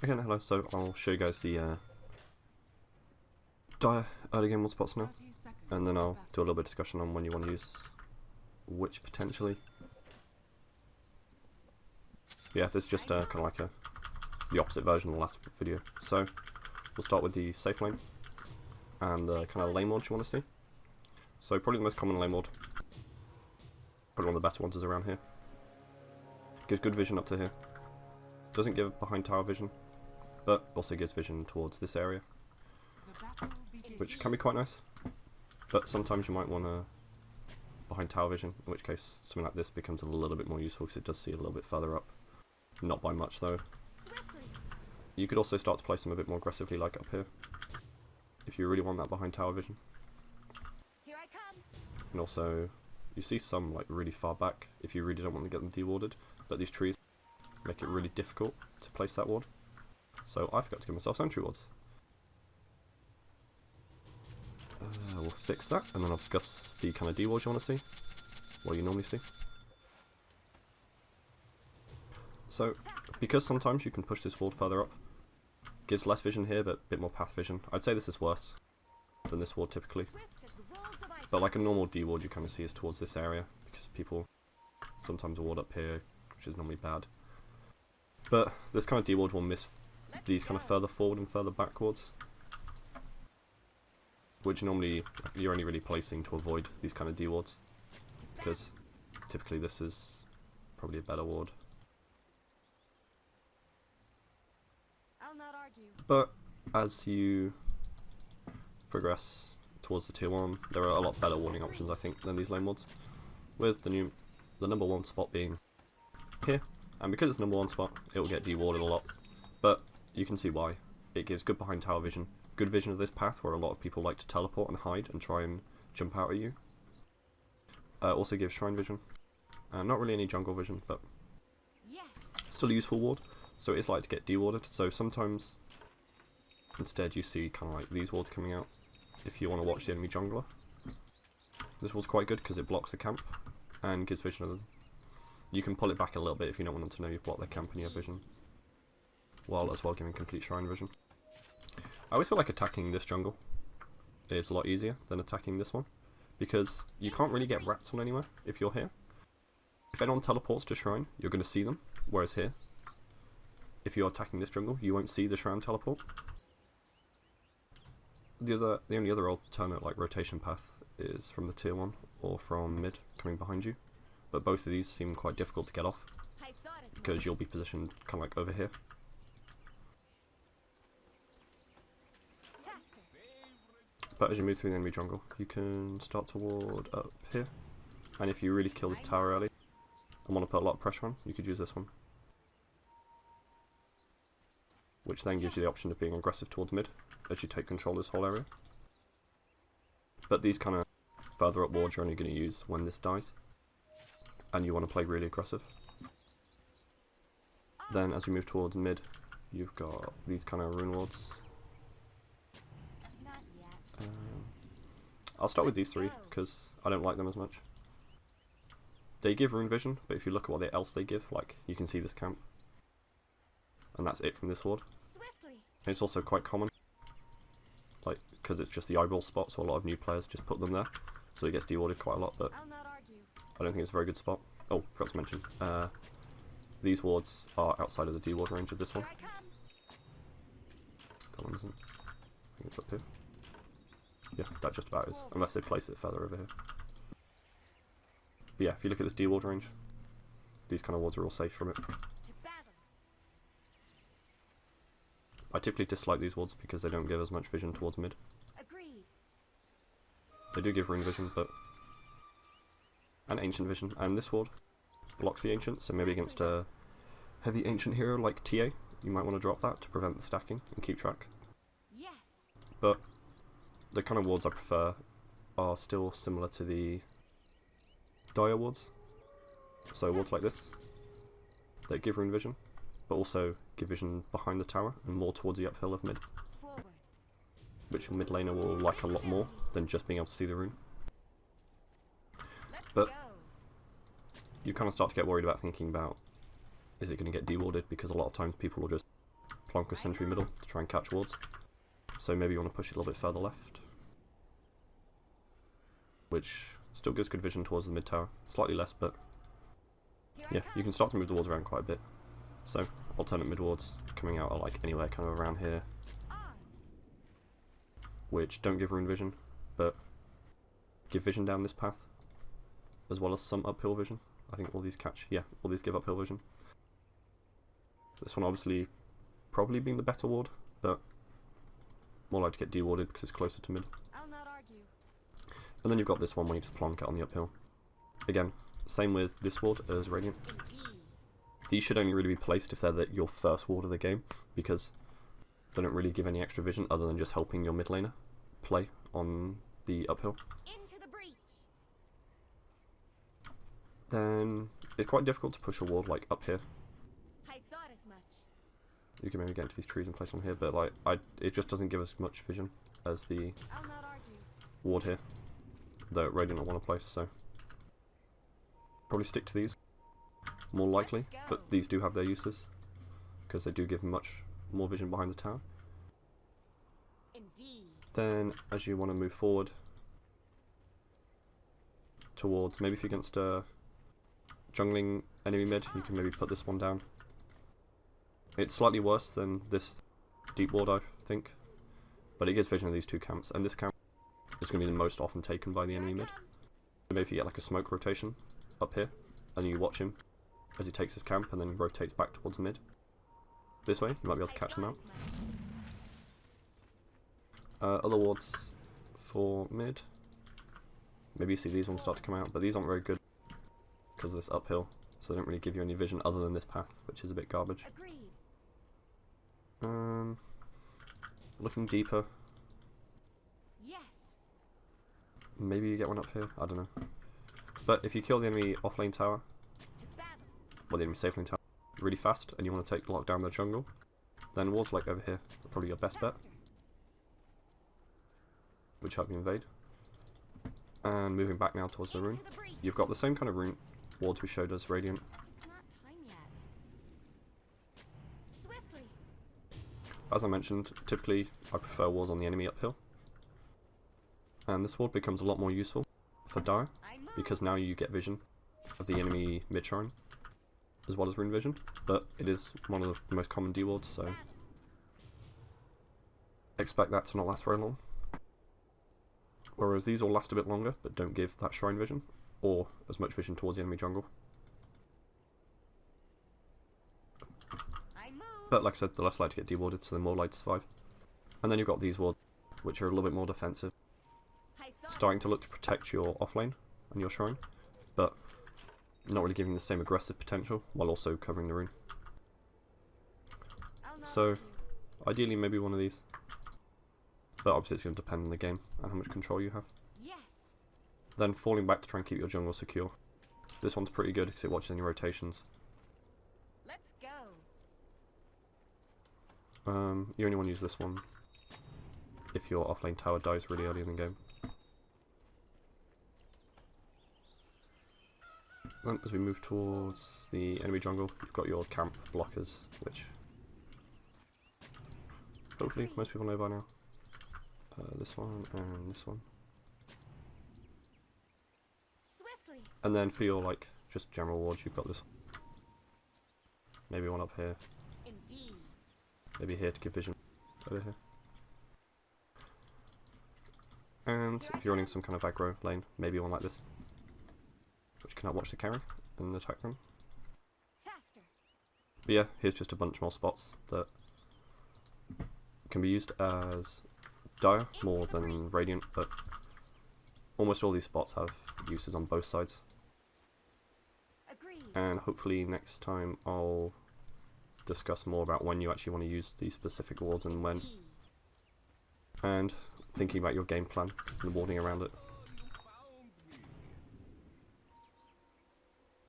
Again, hello, so I'll show you guys the dire early game ward spots now, and then I'll do a little bit of discussion on when you want to use which potentially. Yeah, this is just kind of like the opposite version of the last video. So we'll start with the safe lane and the kind of lane ward you want to see. So probably the most common lane ward, probably one of the better ones is around here. Gives good vision up to here. Doesn't give behind tower vision, but also gives vision towards this area, which can be quite nice. But sometimes you might want to behind tower vision, in which case something like this becomes a little bit more useful because it does see a little bit further up. Not by much though. You could also start to place them a bit more aggressively, like up here, if you really want that behind tower vision. Here I come. And also, you see some like really far back if you really don't want to get them dewarded, but these trees make it really difficult to place that ward. So I forgot to give myself sentry wards. We'll fix that, and then I'll discuss the kind of D-wards you want to see, what you normally see. So, because sometimes you can push this ward further up, gives less vision here, but a bit more path vision. I'd say this is worse than this ward typically. But like a normal D-ward you kind of see is towards this area, because people sometimes ward up here, which is normally bad. But this kind of D-ward will miss these kind of further forward and further backwards, which normally you're only really placing to avoid these kind of D-wards, because typically this is probably a better ward. I'll not argue. But as you progress towards the tier 1, there are a lot better warding options I think than these lane wards, with the number 1 spot being here, and because it's number 1 spot it will get dewarded a lot, but you can see why. It gives good behind tower vision, good vision of this path where a lot of people like to teleport and hide and try and jump out at you. Also gives shrine vision, not really any jungle vision, but Yes. still a useful ward, so it is like to get dewarded. So sometimes instead you see kind of like these wards coming out if you want to watch the enemy jungler. This ward's quite good because it blocks the camp and gives vision of them. You can pull it back a little bit if you don't want them to know you've blocked their camp and you have vision, while as well giving complete shrine vision. I always feel like attacking this jungle is a lot easier than attacking this one, because you can't really get rats on anywhere if you're here. If anyone teleports to shrine, you're going to see them, whereas here, if you're attacking this jungle, you won't see the shrine teleport. The only other alternate like rotation path is from the tier 1 or from mid coming behind you, but both of these seem quite difficult to get off I thought as because much. you'll be positioned kind of like over here. Faster. But as you move through the enemy jungle, you can start to ward up here, and if you really kill this tower early and want to put a lot of pressure on, you could use this one, which then gives you the option of being aggressive towards mid as you take control of this whole area. But these kind of further up wards you're only going to use when this dies, and you want to play really aggressive. Then as you move towards mid, you've got these kind of rune wards. Not yet. I'll start with these three because I don't like them as much. They give rune vision, but if you look at what else they give, like you can see this camp, and that's it from this ward. Swiftly. And it's also quite common, like because it's just the eyeball spot, so a lot of new players just put them there, so it gets dewarded quite a lot. But I'll not argue. I don't think it's a very good spot. Oh, forgot to mention, these wards are outside of the D-ward range of this one. Here I come. That one isn't. I think it's up here. Yeah, that just about is, unless they place it further over here. But yeah, if you look at this D-ward range, these kind of wards are all safe from it. To battle. I typically dislike these wards because they don't give as much vision towards mid. Agreed. They do give rune vision, but and ancient vision, and this ward blocks the ancient, so maybe against a heavy ancient hero like TA, you might want to drop that to prevent the stacking and keep track. Yes. But the kind of wards I prefer are still similar to the dire wards. So wards like this, they give rune vision, but also give vision behind the tower and more towards the uphill of mid, Forward. which your mid laner will like a lot more than just being able to see the rune. Let's But go. you kind of start to get worried about thinking about, is it going to get dewarded, because a lot of times people will just plonk a sentry middle to try and catch wards. So maybe you want to push it a little bit further left, which still gives good vision towards the mid tower. Slightly less, but yeah, you can start to move the wards around quite a bit. So alternate mid wards coming out are like anywhere kind of around here, which don't give rune vision, but give vision down this path, as well as some uphill vision. I think all these catch, yeah, all these give uphill vision. This one obviously probably being the better ward, but more likely to get dewarded because it's closer to mid. I'll not argue. And then you've got this one where you just plonk it on the uphill. Again, same with this ward as Radiant. Indeed. These should only really be placed if they're your first ward of the game, because they don't really give any extra vision other than just helping your mid laner play on the uphill. Into the breach. Then it's quite difficult to push a ward like up here. I thought as much. You can maybe get into these trees and place one here, but like it just doesn't give us much vision as the I'll not argue. ward here, though Radiant will want to place, so probably stick to these, more likely, but these do have their uses, because they do give much more vision behind the tower. Indeed. Then, as you want to move forward towards, maybe if you're against a jungling enemy mid, you can maybe put this one down. It's slightly worse than this deep ward, I think, but it gives vision of these two camps, and this camp is going to be the most often taken by the enemy mid. So maybe if you get like a smoke rotation up here, and you watch him as he takes his camp and then rotates back towards mid. This way, you might be able to catch them out. Other wards for mid. Maybe you see these ones start to come out, but these aren't very good because of this uphill, so they don't really give you any vision other than this path, which is a bit garbage. Agreed. Looking deeper, Yes. maybe you get one up here, I don't know. But if you kill the enemy offlane tower, To battle. well the enemy safe lane tower, really fast, and you want to lock down the jungle, then wards like over here are probably your best bet, Faster. which help you invade. And moving back now towards the rune, Into the breach. you've got the same kind of rune wards we showed as Radiant. It's not time yet. Swiftly. As I mentioned, typically I prefer wards on the enemy uphill, and this ward becomes a lot more useful for Dire, I move. because now you get vision of the enemy mid shrine, as well as rune vision, but it is one of the most common D wards, so expect that to not last very long. Whereas these all last a bit longer, but don't give that shrine vision, or as much vision towards the enemy jungle. I move. But like I said, they're less likely to get dewarded, so they're more likely to survive. And then you've got these wards, which are a little bit more defensive, I thought starting to look to protect your offlane and your shrine, but not really giving the same aggressive potential, while also covering the rune. I'll not So, argue. ideally maybe one of these, but obviously it's going to depend on the game and how much control you have. Yes. Then falling back to try and keep your jungle secure. This one's pretty good because it watches any rotations. Let's go. You only want to use this one if your offlane tower dies really early in the game. Then as we move towards the enemy jungle, you've got your camp blockers, which hopefully most people know by now. This one and this one. Swiftly. And then for your like just general wards, you've got this. Maybe one up here, Indeed. maybe here to give vision over here. And if you're running some kind of aggro lane, maybe one like this, which can outwatch the carry and attack them. Faster. But yeah, here's just a bunch more spots that can be used as Dire more than Radiant, but almost all these spots have uses on both sides. Agreed. And hopefully next time I'll discuss more about when you actually want to use these specific wards and when, Indeed. and thinking about your game plan and the warding around it.